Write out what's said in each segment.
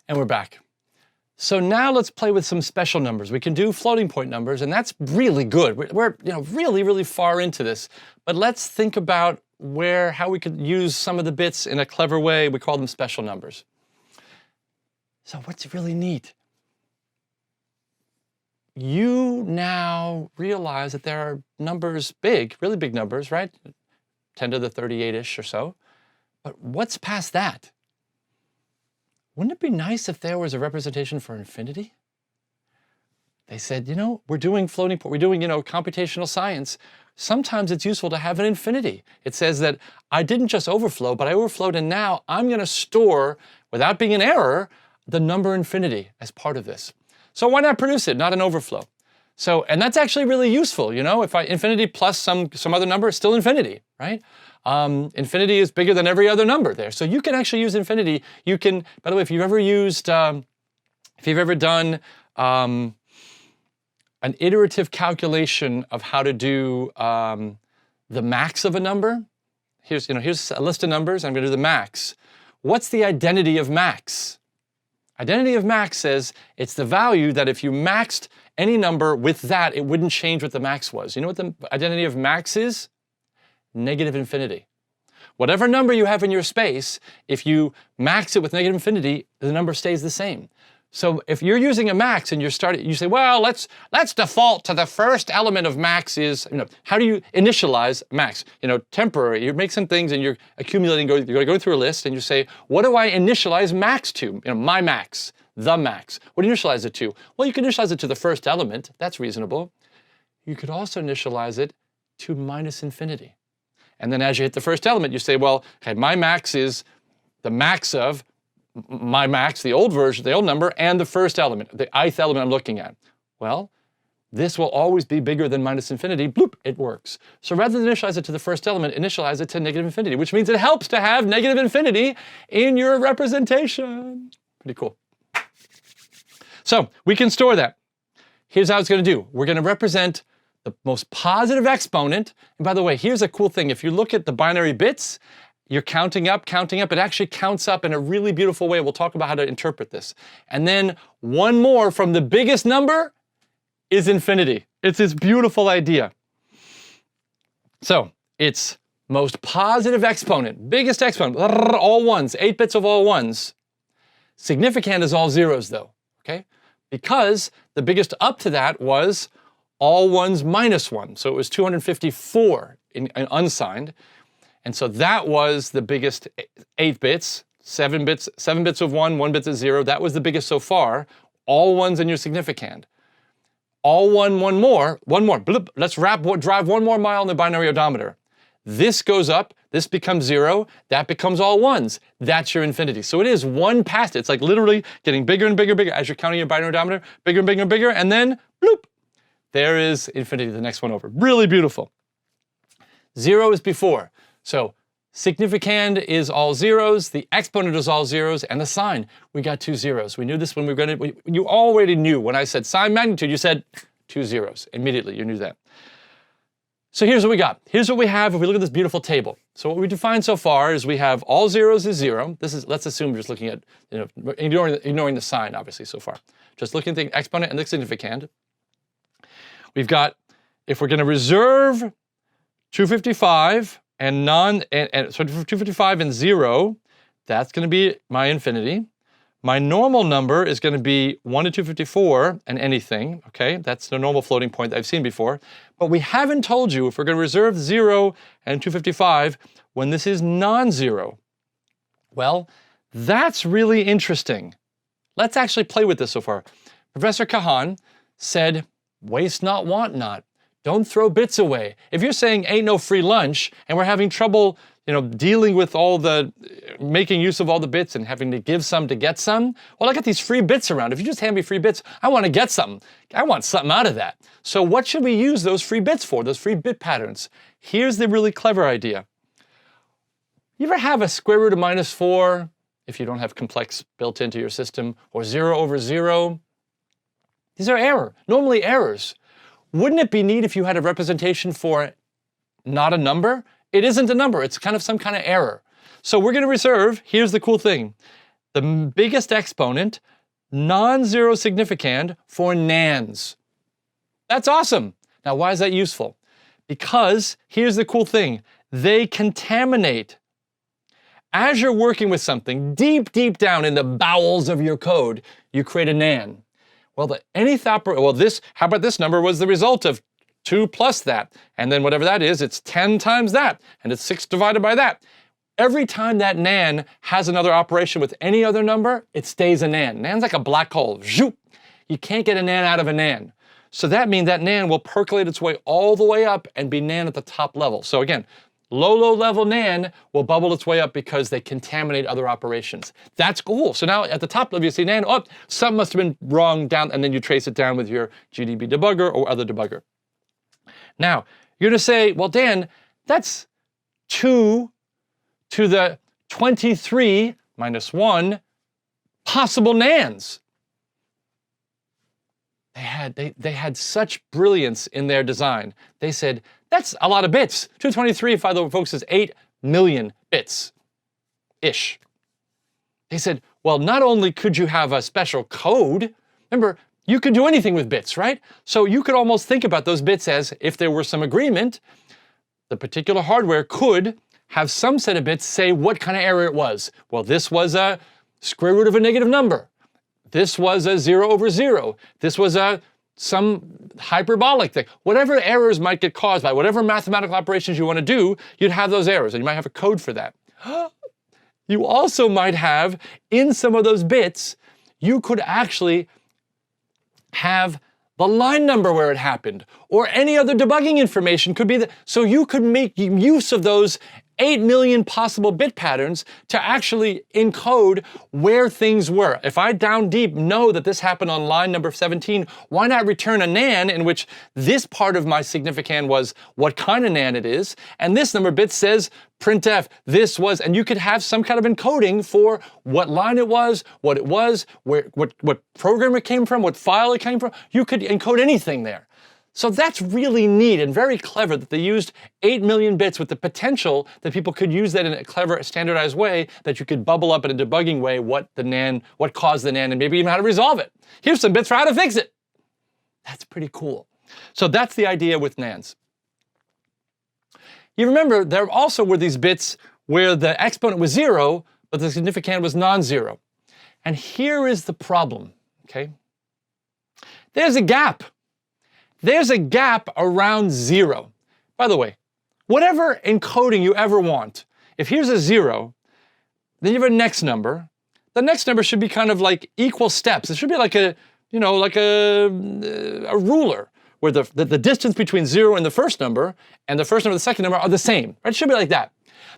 And we're back. So now let's play with some special numbers. We can do floating point numbers, and that's really good. We're really, really far into this. But let's think about how we could use some of the bits in a clever way. We call them special numbers. So what's really neat? You now realize that there are numbers really big numbers, right? 10 to the 38-ish or so. But what's past that? Wouldn't it be nice if there was a representation for infinity? They said, we're doing floating point, we're doing, computational science. Sometimes it's useful to have an infinity. It says that I didn't just overflow, but I overflowed, and now I'm going to store, without being an error, the number infinity as part of this. So why not produce it, not an overflow? So, and that's actually really useful, if infinity plus some other number is still infinity, right? Infinity is bigger than every other number there. So you can actually use infinity. You can, by the way, if you've ever done an iterative calculation of how to do the max of a number, here's a list of numbers, I'm gonna do the max. What's the identity of max? Identity of max says it's the value that if you maxed any number with that, it wouldn't change what the max was. You know what the identity of max is? Negative infinity. Whatever number you have in your space, if you max it with negative infinity, the number stays the same. So if you're using a max and you say, well, let's default to the first element of max is, how do you initialize max? Temporary. You make some things and you're accumulating, you're going to go through a list and you say, what do I initialize max to? My max, the max. What do you initialize it to? Well, you can initialize it to the first element. That's reasonable. You could also initialize it to minus infinity. And then as you hit the first element, you say, well, okay, my max is the max of my max, the old version, the old number, and the first element, the ith element I'm looking at. Well, this will always be bigger than minus infinity. Bloop, it works. So rather than initialize it to the first element, initialize it to negative infinity, which means it helps to have negative infinity in your representation. Pretty cool. So we can store that. Here's how it's going to do. We're going to represent the most positive exponent. And by the way, here's a cool thing. If you look at the binary bits, you're counting up. It actually counts up in a really beautiful way. We'll talk about how to interpret this. And then one more from the biggest number is infinity. It's this beautiful idea. So it's most positive exponent, biggest exponent, all ones, 8 bits of all ones. Significand is all zeros though, okay? Because the biggest up to that was all ones minus 1. So it was 254 in unsigned. And so that was the biggest 8 bits, 7 bits of 1, 1 bit of 0. That was the biggest so far. All ones in your significand. All one more. Bloop. Let's drive one more mile in the binary odometer. This goes up, this becomes 0, that becomes all ones. That's your infinity. So it is one past it. It's like literally getting bigger and bigger as you're counting your binary odometer, bigger and bigger and bigger, and then bloop. There is infinity, the next one over. Really beautiful. 0 is before. So significand is all zeros, the exponent is all zeros, and the sign, we got 2 zeros. We knew this when we were going to, you already knew when I said sign magnitude, you said 2 zeros. Immediately, you knew that. So here's what we got. Here's what we have if we look at this beautiful table. So what we defined so far is we have all zeros is 0. This is, let's assume we're just looking at, ignoring the sign, obviously, so far. Just looking at the exponent and the significand. We've got, if we're going to reserve 255 and so 255 and 0, that's going to be my infinity. My normal number is going to be 1 to 254 and anything, okay? That's the normal floating point that I've seen before. But we haven't told you if we're going to reserve 0 and 255 when this is non-zero. Well, that's really interesting. Let's actually play with this so far. Professor Kahan said, waste not, want not. Don't throw bits away. If you're saying ain't no free lunch and we're having trouble, dealing with making use of all the bits and having to give some to get some, well, I got these free bits around. If you just hand me free bits, I want to get something. I want something out of that. So what should we use those free bits for, those free bit patterns? Here's the really clever idea. You ever have a square root of -4, if you don't have complex built into your system, or 0 over 0? These are normally errors. Wouldn't it be neat if you had a representation for not a number? It isn't a number, it's kind of some kind of error. So we're going to reserve, here's the cool thing. the biggest exponent, non-zero significand for nans. That's awesome. Now, why is that useful? Because here's the cool thing. They contaminate. As you're working with something deep, deep down in the bowels of your code, you create a nan. Well, how about this number was the result of 2 plus that, and then whatever that is, it's 10 times that, and it's 6 divided by that. Every time that nan has another operation with any other number, it stays a nan. Nan's like a black hole. Zoop. You can't get a nan out of a nan. So that means that nan will percolate its way all the way up and be nan at the top level. So again, low level nan will bubble its way up because they contaminate other operations. That's cool. So now at the top level you see nan, oh, something must have been wrong down, and then you trace it down with your GDB debugger or other debugger. Now, you're gonna say, well, Dan, that's 2 to the 23 minus 1 possible nans. They had such brilliance in their design. They said, that's a lot of bits. 223, by the way, folks, is 8 million bits-ish. They said, well, not only could you have a special code, remember, you could do anything with bits, right? So you could almost think about those bits as, if there were some agreement, the particular hardware could have some set of bits say what kind of error it was. Well, this was a square root of a negative number. This was a 0 over 0. This was some hyperbolic thing. Whatever errors might get caused by whatever mathematical operations you want to do, you'd have those errors, and you might have a code for that. You also might have, in some of those bits, you could actually have the line number where it happened, or any other debugging information could be so you could make use of those 8 million possible bit patterns to actually encode where things were. If I down deep know that this happened on line number 17, why not return a nan in which this part of my significand was what kind of nan it is, and this number of bits says printf, this was, and you could have some kind of encoding for what line it was, what program it came from, what file it came from. You could encode anything there. So that's really neat and very clever that they used 8 million bits with the potential that people could use that in a clever, standardized way, that you could bubble up in a debugging way what caused the nan, and maybe even how to resolve it. Here's some bits for how to fix it. That's pretty cool. So that's the idea with nans. You remember there also were these bits where the exponent was 0, but the significand was non-zero. And here is the problem, okay? There's a gap. There's a gap around 0. By the way, whatever encoding you ever want, if here's a 0, then you have a next number. The next number should be kind of like equal steps. It should be like a ruler, where the distance between 0 and the first number and the first number and the second number are the same. Right? It should be like that.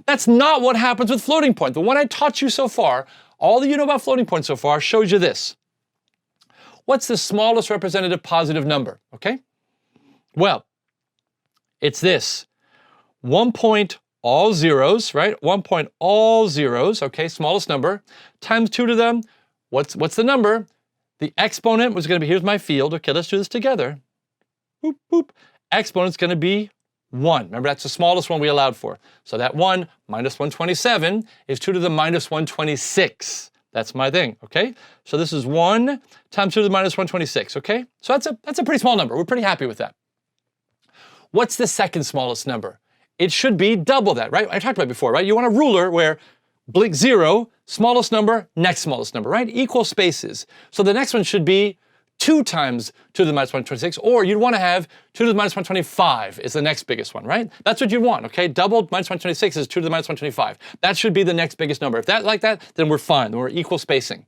That's not what happens with floating point. The one I taught you so far, all that you know about floating point so far, shows you this. What's the smallest representative positive number? Okay? Well, it's this. 1 point all zeros, right? 1 point all zeros, okay, smallest number, times 2 to them. What's the number? The exponent was going to be, here's my field. Okay, let's do this together. Boop, boop. Exponent's going to be 1. Remember, that's the smallest one we allowed for. So that 1 minus 127 is 2 to the minus 126. That's my thing, okay? So this is 1 times 2 to the minus 126, okay? So that's a pretty small number. We're pretty happy with that. What's the second smallest number? It should be double that, right? I talked about it before, right? You want a ruler where blink 0, smallest number, next smallest number, right? Equal spaces. So the next one should be 2 times 2 to the minus 126, or you'd want to have 2 to the minus 125 is the next biggest one, right? That's what you want, okay? Double minus 126 is 2 to the minus 125. That should be the next biggest number. If that's like that, then we're fine. Then we're equal spacing.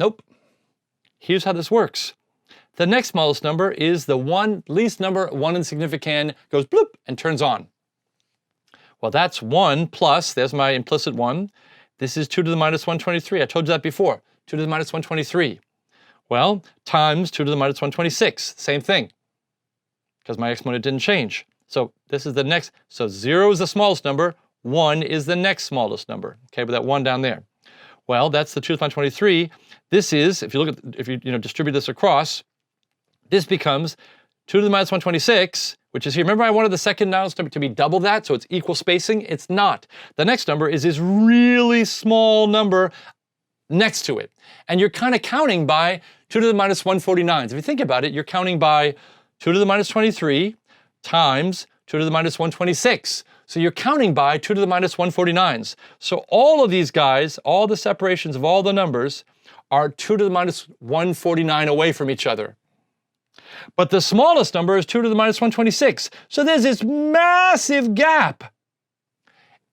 Nope. Here's how this works. The next smallest number is the least number, 1 in significand, goes bloop and turns on. Well, that's 1 plus, there's my implicit 1. This is 2 to the minus 123. I told you that before. 2 to the minus 123. Well, times 2 to the minus 126. Same thing, because my exponent didn't change. So this is the next. So 0 is the smallest number. 1 is the next smallest number. Okay, with that 1 down there. Well, that's the 2 to the minus 123. This is, if you distribute this across, this becomes 2 to the minus 126, which is here. Remember I wanted the second now to be double that, so it's equal spacing? It's not. The next number is this really small number next to it. And you're kind of counting by 2 to the minus 149s. If you think about it, you're counting by 2 to the minus 23 times 2 to the minus 126. So you're counting by 2 to the minus 149s. So all of these guys, all the separations of all the numbers are 2 to the minus 149 away from each other. But the smallest number is 2 to the minus 126. So there's this massive gap.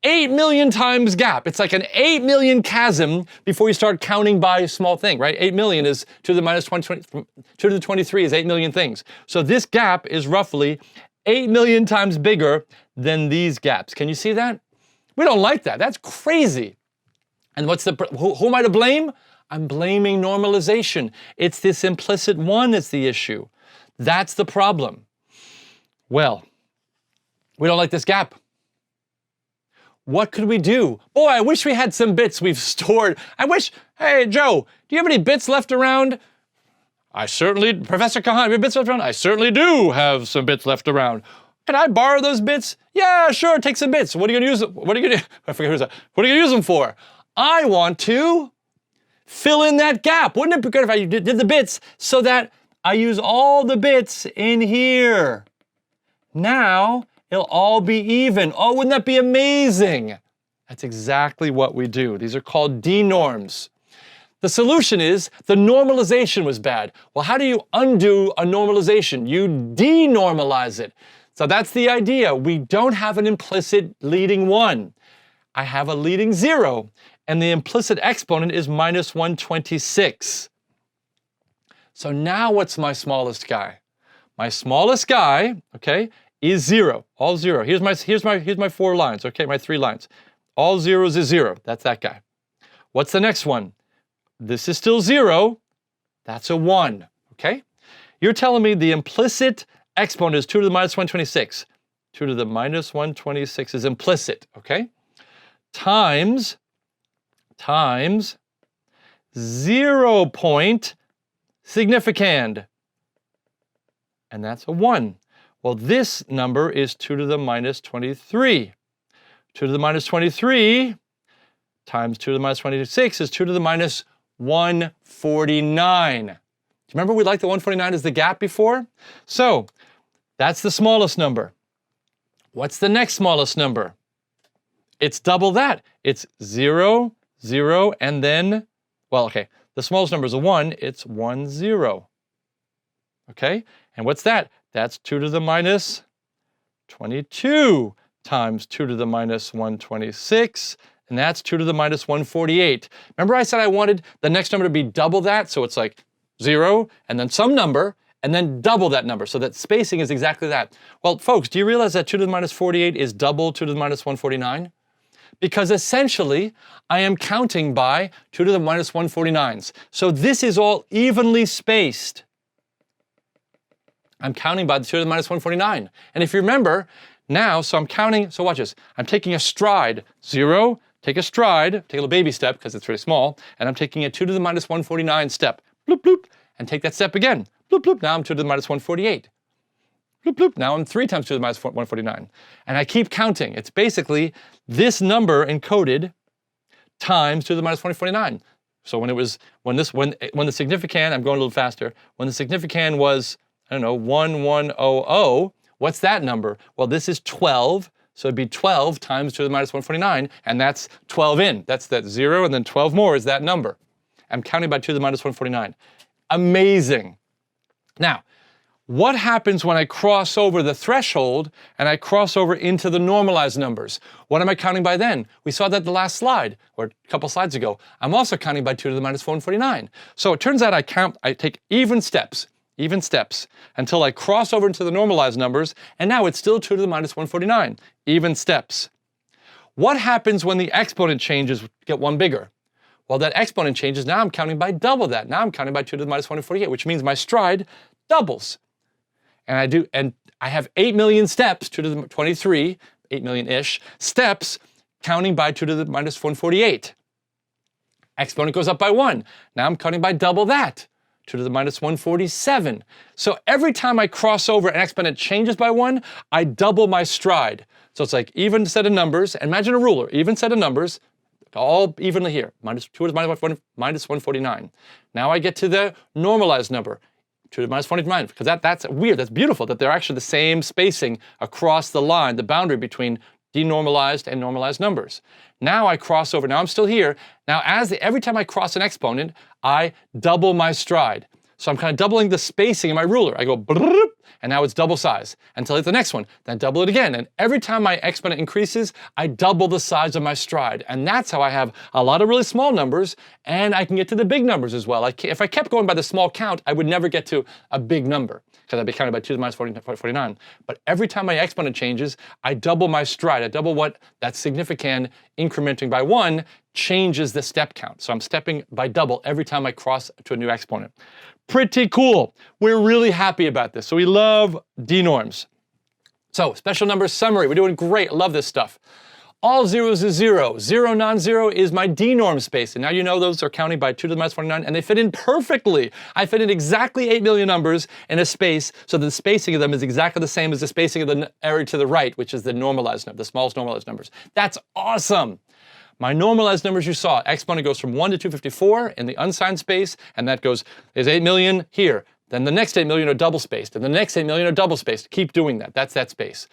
8 million times gap. It's like an 8 million chasm before you start counting by a small thing, right? 8 million is 2 to the minus 2 to the 23 is 8 million things. So this gap is roughly 8 million times bigger than these gaps. Can you see that? We don't like that. That's crazy. And who am I to blame? I'm blaming normalization. It's this implicit 1 that's the issue. That's the problem. Well, we don't like this gap. What could we do? Boy, I wish we had some bits we've stored. Hey, Joe, do you have any bits left around? Professor Kahan, do you have bits left around? I certainly do have some bits left around. Can I borrow those bits? Yeah, sure, take some bits. What are you gonna use them? What are you gonna use them for? I want to fill in that gap. Wouldn't it be good if I did the bits so that I use all the bits in here? Now, it'll all be even. Oh, wouldn't that be amazing? That's exactly what we do. These are called denorms. The solution is the normalization was bad. Well, how do you undo a normalization? You denormalize it. So that's the idea. We don't have an implicit leading 1. I have a leading 0, and the implicit exponent is minus 126. So now what's my smallest guy? My smallest guy, okay, is 0, all 0. Here's my 4 lines, okay, my 3 lines. All zeros is 0, that's that guy. What's the next one? This is still 0, that's a 1, okay? You're telling me the implicit exponent is 2 to the minus 126. 2 to the minus 126 is implicit, okay? Times 0 point significand, and that's a 1. Well, this number is 2 to the minus 23. 2 to the minus 23 times 2 to the minus 26 is 2 to the minus 149. Do you remember we liked the 149 as the gap before? So that's the smallest number. What's the next smallest number? It's double that. It's 0, 0, and then, well, okay, the smallest number is a 1. It's 1, 0. Okay, and what's that? That's 2 to the minus 22 times 2 to the minus 126, and that's 2 to the minus 148. Remember I said I wanted the next number to be double that, so it's like 0, and then some number, and then double that number, so that spacing is exactly that. Well, folks, do you realize that 2 to the minus 48 is double 2 to the minus 149? Because essentially, I am counting by 2 to the minus 149s. So this is all evenly spaced. I'm counting by the 2 to the minus 149. And if you remember, now, so I'm counting, so watch this. I'm taking a stride, 0, take a stride, take a little baby step because it's really small, and I'm taking a 2 to the minus 149 step, bloop, bloop, and take that step again, bloop, bloop, now I'm 2 to the minus 148. Bloop, bloop, now I'm 3 times 2 to the minus 149. And I keep counting. It's basically this number encoded times 2 to the minus 149. So when the significand, I'm going a little faster, when the significand was, I don't know, 1100, what's that number? Well, this is 12, so it'd be 12 times 2 to the minus 149, and that's 12 in. That's that 0, and then 12 more is that number. I'm counting by 2 to the minus 149. Amazing. Now, what happens when I cross over the threshold and I cross over into the normalized numbers? What am I counting by then? We saw that the last slide, or a couple slides ago. I'm also counting by 2 to the minus 149. So it turns out I take even steps, until I cross over into the normalized numbers, and now it's still 2 to the minus 149, even steps. What happens when the exponent changes, get 1 bigger? Well, that exponent changes, now I'm counting by double that. Now I'm counting by 2 to the minus 148, which means my stride doubles. And I have 8 million steps, 2 to the 23, 8 million-ish steps, counting by 2 to the minus 148. Exponent goes up by 1. Now I'm counting by double that, 2 to the minus 147. So every time I cross over an exponent changes by 1, I double my stride. So it's like even set of numbers. Imagine a ruler, even set of numbers, all evenly here. Minus 2 to the minus 149. Now I get to the normalized number, 2 to the minus 49, because that's weird. That's beautiful that they're actually the same spacing across the line, the boundary between denormalized and normalized numbers. Now I cross over. Now I'm still here. Now every time I cross an exponent, I double my stride. So I'm kind of doubling the spacing in my ruler. I go brrrr, and now it's double size until I hit the next one. Then double it again. And every time my exponent increases, I double the size of my stride. And that's how I have a lot of really small numbers, and I can get to the big numbers as well. If I kept going by the small count, I would never get to a big number, because I'd be counted by 2 to the minus 49. But every time my exponent changes, I double my stride. I double what that significand incrementing by 1 changes the step count. So I'm stepping by double every time I cross to a new exponent. Pretty cool. We're really happy about this. So we love denorms. So special numbers summary. We're doing great. I love this stuff. All zeros is 0. 0 non-zero is my denorm space. And now you know those are counting by 2 to the minus 49, and they fit in perfectly. I fit in exactly 8 million numbers in a space, so the spacing of them is exactly the same as the spacing of the area to the right, which is the normalized number, the smallest normalized numbers. That's awesome. My normalized numbers you saw, exponent goes from 1 to 254 in the unsigned space, and that goes, there's 8 million here. Then the next 8 million are double spaced, and the next 8 million are double spaced. Keep doing that. That's that space.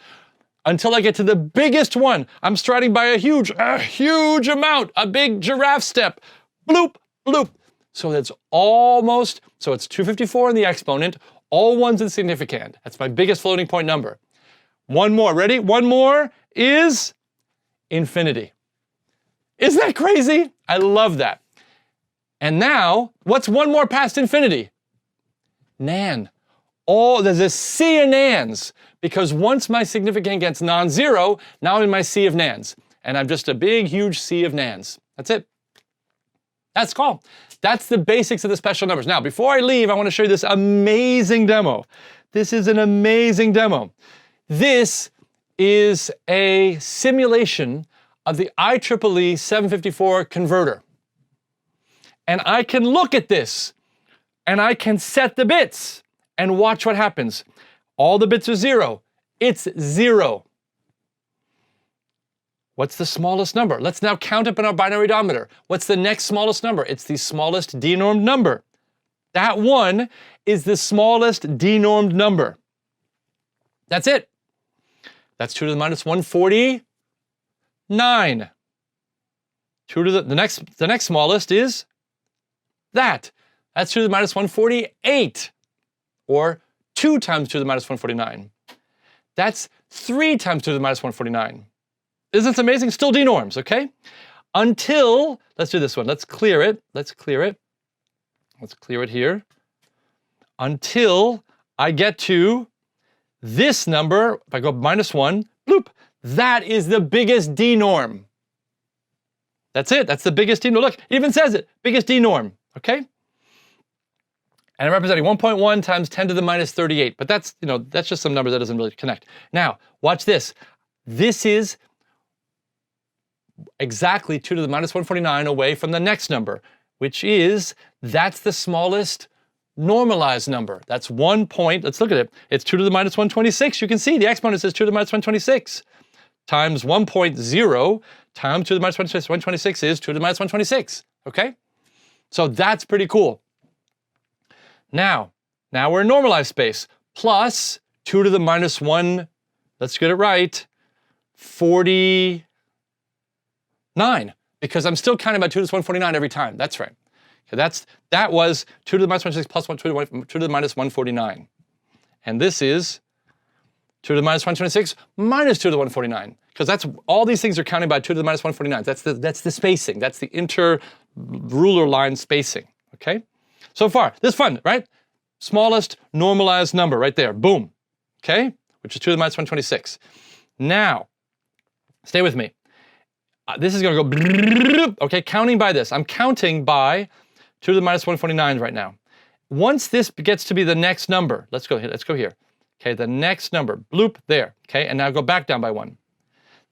Until I get to the biggest one, I'm striding by a huge amount, a big giraffe step. Bloop, bloop. So that's almost, so it's 254 in the exponent, all ones in significand. That's my biggest floating point number. One more, ready? One more is infinity. Isn't that crazy? I love that. And now, what's one more past infinity? Nan. Oh, there's a sea of nans, because once my significand gets non-zero, now I'm in my sea of nans. And I'm just a big, huge sea of nans. That's it. That's cool. That's the basics of the special numbers. Now, before I leave, I want to show you this amazing demo. This is an amazing demo. This is a simulation of the IEEE 754 converter. And I can look at this, and I can set the bits, and watch what happens. All the bits are 0. It's 0. What's the smallest number? Let's now count up in our binary odometer. What's the next smallest number? It's the smallest denormed number. That 1 is the smallest denormed number. That's it. That's 2 to the minus 149. 2 to the next smallest is that. That's 2 to the minus 148, or 2 times 2 to the minus 149. That's 3 times 2 to the minus 149. Isn't this amazing? Still denorms, okay? Until, let's do this one. Let's clear it. Let's clear it. Let's clear it here. Until I get to this number, if I go minus 1, bloop, that is the biggest denorm. That's it. That's the biggest denorm. Look, it even says it. Biggest denorm, okay? And I'm representing 1.1 times 10 to the minus 38. But that's, that's just some number that doesn't really connect. Now, watch this. This is exactly 2 to the minus 149 away from the next number, which is, that's the smallest normalized number. That's 1 point, let's look at it. It's 2 to the minus 126. You can see the exponent says 2 to the minus 126 times 1.0 times 2 to the minus 126 is 2 to the minus 126, okay? So that's pretty cool. Now we're in normalized space, plus 2 to the minus 1, let's get it right, 49, because I'm still counting by 2 to the 149 every time. That's right. Okay, that was 2 to the minus 126 plus 2 to the minus 149. And this is 2 to the minus 126 minus 2 to the 149, because that's all these things are counting by 2 to the minus 149. That's the spacing. That's the inter-ruler line spacing, okay? So far, this is fun, right? Smallest normalized number right there, boom, okay? Which is 2 to the minus 126. Now, stay with me. This is gonna go, okay, counting by this. I'm counting by 2 to the minus 149 right now. Once this gets to be the next number, let's go here. Okay, the next number, bloop, there, okay? And now go back down by 1.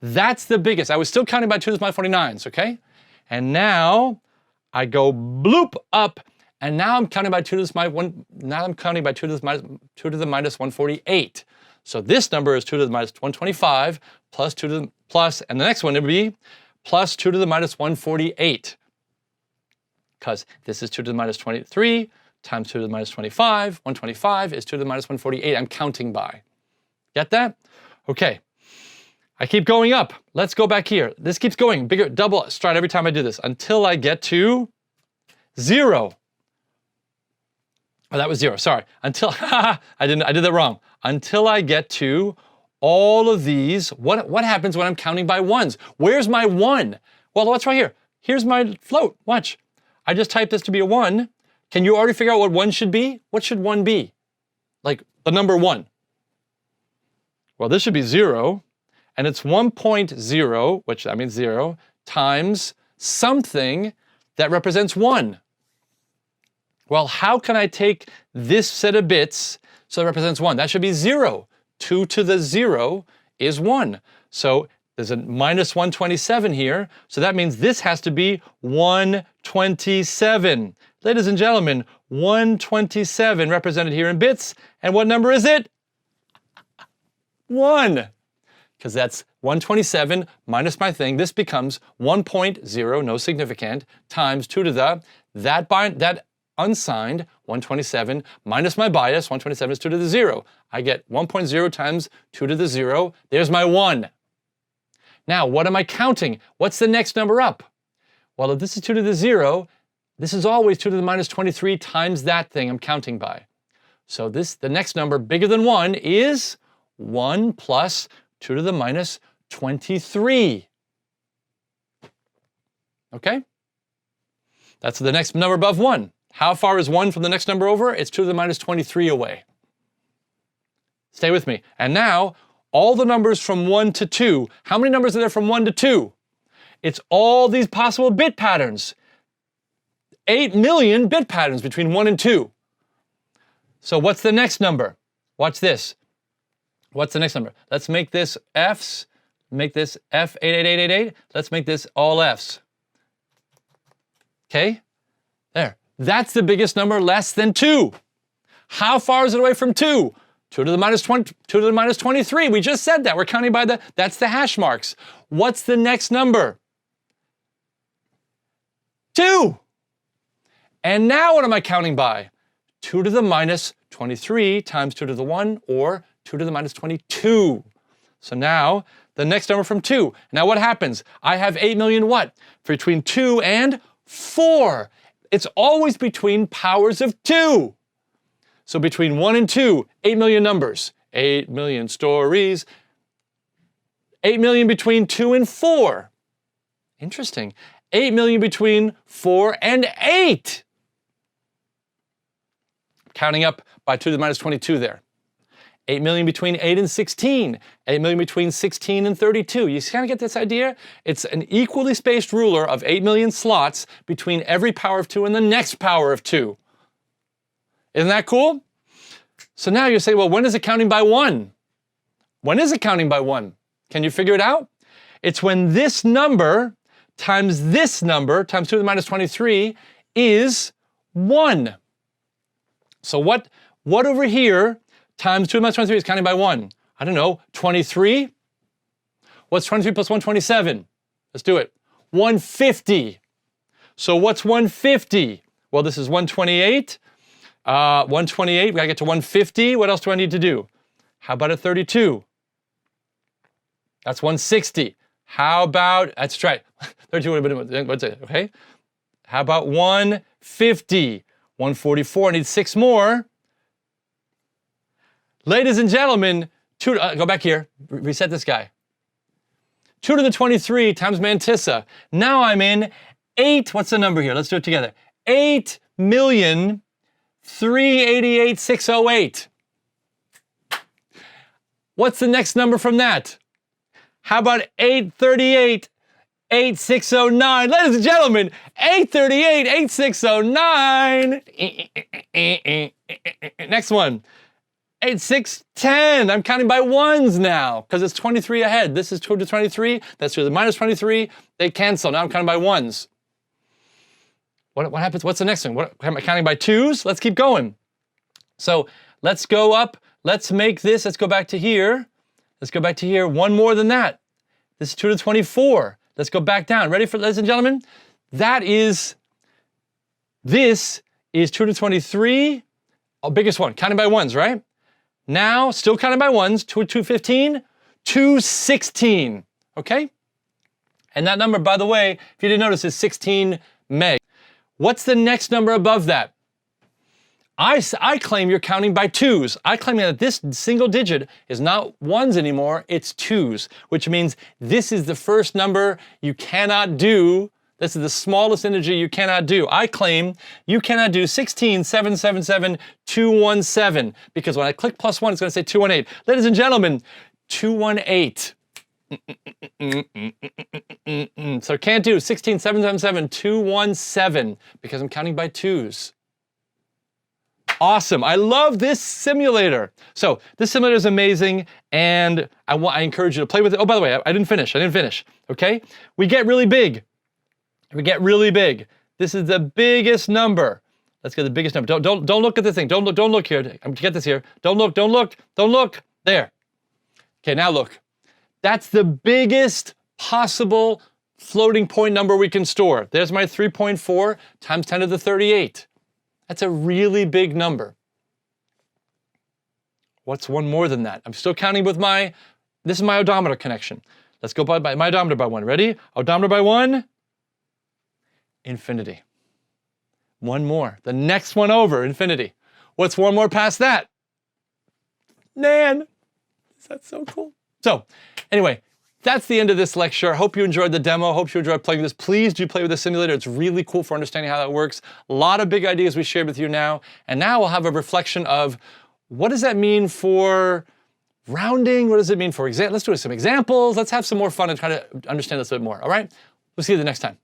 That's the biggest. I was still counting by 2 to the minus 49s, okay? And now I go bloop up, And now I'm counting by 2 to the minus 1. Now I'm counting by 2 to the minus 148. So this number is 2 to the minus 125 plus 2 to the plus, and the next one would be plus 2 to the minus 148. Because this is 2 to the minus 23 times 2 to the minus 25. 125 is 2 to the minus 148. I'm counting by. Get that? Okay. I keep going up. Let's go back here. This keeps going. Bigger, double stride every time I do this until I get to 0. Oh, that was 0. Sorry. Until, I did that wrong. Until I get to all of these. What happens when I'm counting by ones? Where's my 1? Well, what's right here? Here's my float. Watch. I just typed this to be a 1. Can you already figure out what 1 should be? What should 1 be? Like the number 1. Well, this should be 0. And it's 1.0, which that means 0, times something that represents 1. Well, how can I take this set of bits so it represents 1? That should be 0. 2 to the 0 is 1. So there's a minus 127 here. So that means this has to be 127. Ladies and gentlemen, 127 represented here in bits. And what number is it? 1. Because that's 127 minus my thing. This becomes 1.0, no significant, times 2 to the, that unsigned 127 minus my bias, 127 is 2 to the 0. I get 1.0 times 2 to the 0. There's my 1. Now, what am I counting? What's the next number up? Well, if this is 2 to the 0, this is always 2 to the minus 23 times that thing I'm counting by. So the next number bigger than 1 is 1 plus 2 to the minus 23. Okay? That's the next number above 1. How far is 1 from the next number over? It's 2 to the minus 23 away. Stay with me. And now, all the numbers from 1 to 2. How many numbers are there from 1 to 2? It's all these possible bit patterns. 8 million bit patterns between 1 and 2. So what's the next number? Watch this. What's the next number? Let's make this Fs. Make this F88888. Let's make this all Fs. Okay? There. That's the biggest number less than 2. How far is it away from 2? 2 to the minus 20, 2 to the minus 23. We just said that. We're counting by that's the hash marks. What's the next number? 2. And now what am I counting by? 2 to the minus 23 times 2 to the 1, or 2 to the minus 22. So now, the next number from 2. Now what happens? I have 8 million what? Between 2 and 4. It's always between powers of 2. So between 1 and 2, 8 million numbers. 8 million stories. 8 million between 2 and 4. Interesting. 8 million between 4 and 8. Counting up by 2 to the minus 22 there. 8 million between 8 and 16. 8 million between 16 and 32. You kind of get this idea? It's an equally spaced ruler of 8 million slots between every power of 2 and the next power of 2. Isn't that cool? So now you say, well, when is it counting by 1? When is it counting by 1? Can you figure it out? It's when this number times 2 to the minus 23 is 1. So what over here times 2 to the minus 23 is counting by 1? I don't know, 23? What's 23 plus 127? Let's do it. 150. So what's 150? Well, this is 128. 128, we gotta get to 150. What else do I need to do? How about a 32? That's 160. How about, that's right, 32 would have been, what's it, okay? How about 150? 144, I need 6 more. Ladies and gentlemen, go back here, reset this guy. 2 to the 23 times mantissa. Now I'm in 8, what's the number here? Let's do it together. 8,388,608. What's the next number from that? How about 838,8609? Ladies and gentlemen, 838,8609. Next one. 8610. I'm counting by ones now because it's 23 ahead. This is 2 to 23. That's 2 to the minus 23. They cancel. Now I'm counting by ones. What happens? What's the next one? Am I counting by twos? Let's keep going. So let's go up. Let's make this. Let's go back to here. Let's go back to here. One more than that. This is 2 to the 24. Let's go back down. Ready for, ladies and gentlemen? This is 2 to the 23. Oh, biggest one. Counting by ones, right? Now, still counting by ones. 215. 216. Okay? And that number, by the way, if you didn't notice, is 16 meg. What's the next number above that? I claim you're counting by twos. I claim that this single digit is not ones anymore, it's twos, which means this is the first number you cannot do. This is the smallest integer you cannot do. I claim you cannot do 16,777,217 because when I click +1, it's going to say 218. Ladies and gentlemen, 218. So can't do 16,777,217 because I'm counting by twos. Awesome. I love this simulator. So this simulator is amazing, and I encourage you to play with it. Oh, by the way, I didn't finish. Okay? We get really big. This is the biggest number. Let's get the biggest number. Don't look at the thing. Don't look here. I'm gonna get this here. Don't look. There. Okay, now look. That's the biggest possible floating point number we can store. There's my 3.4 times 10 to the 38. That's a really big number. What's one more than that? I'm still counting with this is my odometer connection. Let's go by my odometer by one. Ready? Odometer by one. Infinity. One more. The next one over, infinity. What's one more past that? Nan. Is that so cool? So, anyway, that's the end of this lecture. I hope you enjoyed the demo. Hope you enjoyed playing with this. Please do play with the simulator. It's really cool for understanding how that works. A lot of big ideas we shared with you now. And now we'll have a reflection of what does that mean for rounding? What does it mean for let's do some examples. Let's have some more fun and try to understand this a bit more. All right? We'll see you the next time.